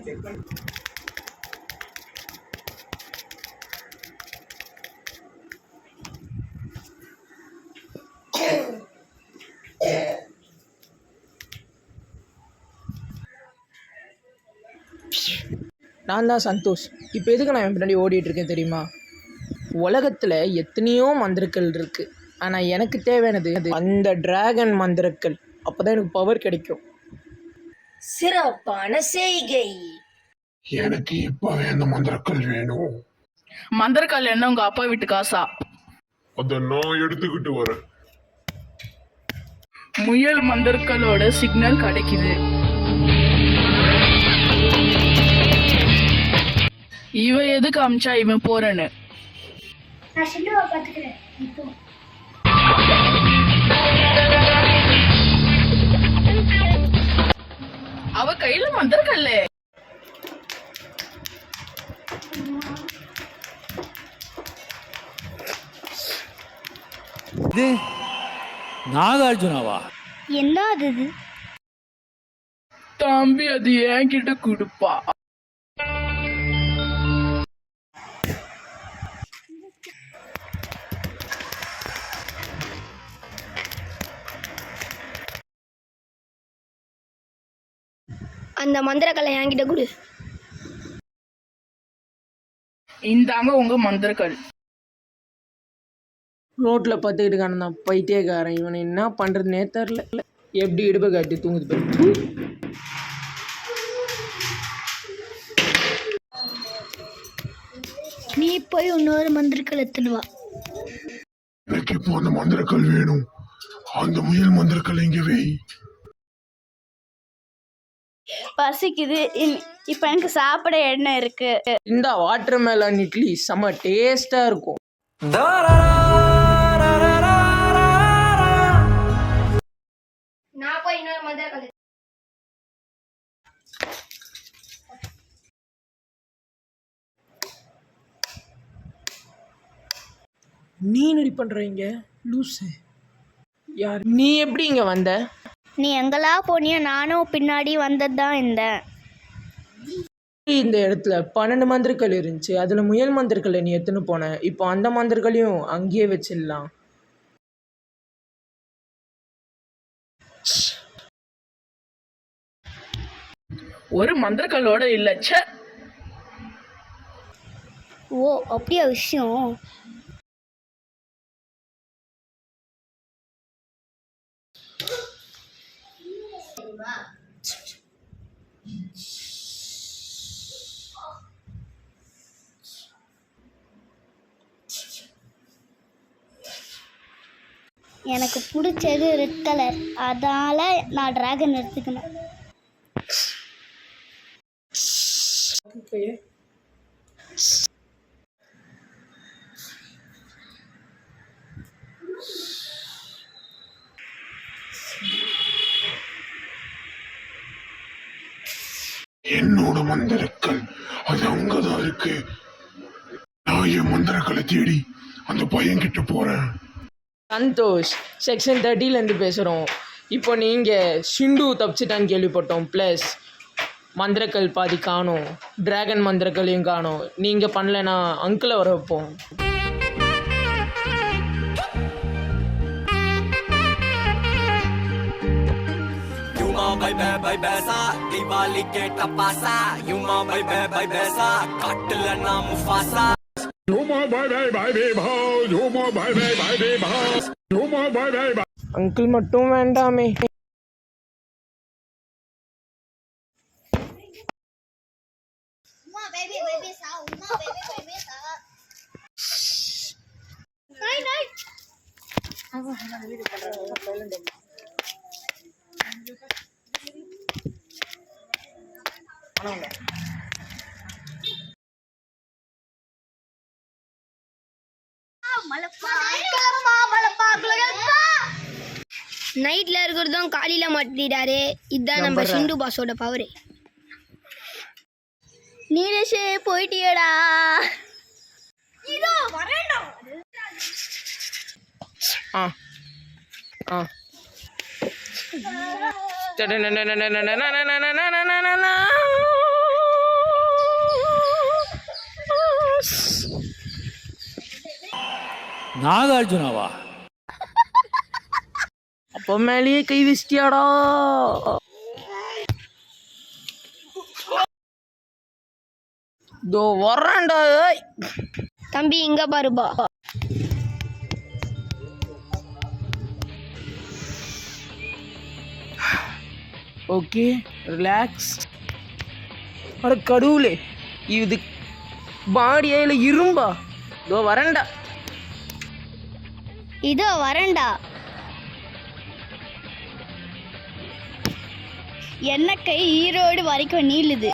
நான் தான் சந்தோஷ். இப்போ எதுக்கு நான் என் பின்னாடி ஓடிட்டுருக்கேன் தெரியுமா? உலகத்தில் எத்தனையோ மந்திரக்கல் இருக்குது, ஆனால் எனக்கு தேவையானது அந்த டிராகன் மந்திரக்கல். அப்போ தான் எனக்கு பவர் கிடைக்கும். சிறப்பான செய்கை. எனக்கு இப்பவே அந்த மந்திரக்கல் வேணும். மந்திரக்கல் என்ன உங்க அப்பா வீட்டு காசா? அத நான் எடுத்துக்கிட்டு வரேன். முயல் மந்திரக்கல்லோட சிக்னல் கிடைக்குது. இவன் எதுக்கு அமிச்சா இவன் போறேன்னு. அவ கையில மந்திரக்கல்லு. இது நாகார்ஜுனாவா? என்ன அது? தம்பி அது என்கிட்ட கொடுப்பா. அந்த மந்திரக்கல்லை என்கிட்ட கொடு. இந்தாங்க உங்க மந்திரக்கல். ரோட்டில் பார்த்துக்கிட்டு காணந்தான் பைத்தியக்காரன். இவனை என்ன பண்ணுறதுனே தெரில. எப்படி இடுப்பை காட்டி தூங்குது பாரு. நீ போய் இன்னொரு மந்திரக்கல் எடுத்துன்னு வா. எனக்கு இப்போ அந்த மந்திரக்கல் வேணும். அந்த முயல் மந்திரக்கல் இங்க வை. பசிக்குது, இப்ப எனக்கு சாப்பிட எண்ணெய் இருக்கு. இந்த வாட்டர் மெலன் இட்லி செம்ம டேஸ்டா இருக்கும். நான் போய் இன்னொரு மந்திரக்கல். நீ என்னடி பண்றீங்க லூசு? யார் நீ? எப்படி இங்க வந்த? நீ எங்களா போனியோ நானும் பின்னாடி வந்ததுதான். இந்த இடத்துல 12 மந்திரக்கல் இருந்துச்சு. அதுல முயல் மந்திரக்கல்லை நீ எத்துன்னு போன. இப்போ அந்த மந்திரக்கல்லையும் அங்கேயே வச்சிடலாம். ஒரு மந்திரக்கல்லோட இல்லச்ச. ஓ அப்படியா விஷயம்? எனக்கு பிடிச்சது ரெட் கலர், அதனால நான் டிராகன் எடுத்துக்கணும். என்னோட மந்திரக்கல் அது அங்கதான் இருக்கு. நான் என் மந்திரக்கலை தேடி அந்த பையன் கிட்ட போறேன். சந்தோஷ், செக்ஷன் 30லேருந்து பேசுகிறோம். இப்போ நீங்கள் ஷிண்டு தப்பிச்சிட்டான்னு கேள்விப்பட்டோம். ப்ளஸ் மந்திரக்கல் பாதி காணும், டிராகன் மந்திரக்கல்லையும் காணும். நீங்கள் பண்ணலைன்னா அங்கிளை வர வைப்போம். दिवाली के टपासा युमा भाई भाई बैसा काटल ना मुफासा झूमा भाई भाई भाई बे भाव झूमा भाई भाई भाई बे भाव झूमा भाई भाई அங்கிள் மட்டும் வேண்டாமே. நைட்ல இருக்கிறதும் காலையில மாட்டிட்டாரு. இதுதான் நம்ம சிண்டு பாஸோட பவரு. நீலேஷே போயிட்டியடா. இதோ வரேன்டா. ஆ நாகார்ஜுனாவா? அப்போ மேலேயே கை வச்சிட்டியாடா? தோ வர்றேன்டா. ஏய். தம்பி இங்க பாருப்பா. Okay relax. அட கடவுளே, இது பாடியா இல்லை இரும்பா? இதோ வரேன்டா. இதோ வரேன்டா. என்ன கை ஈரோடு வரைக்கும் நீளுது.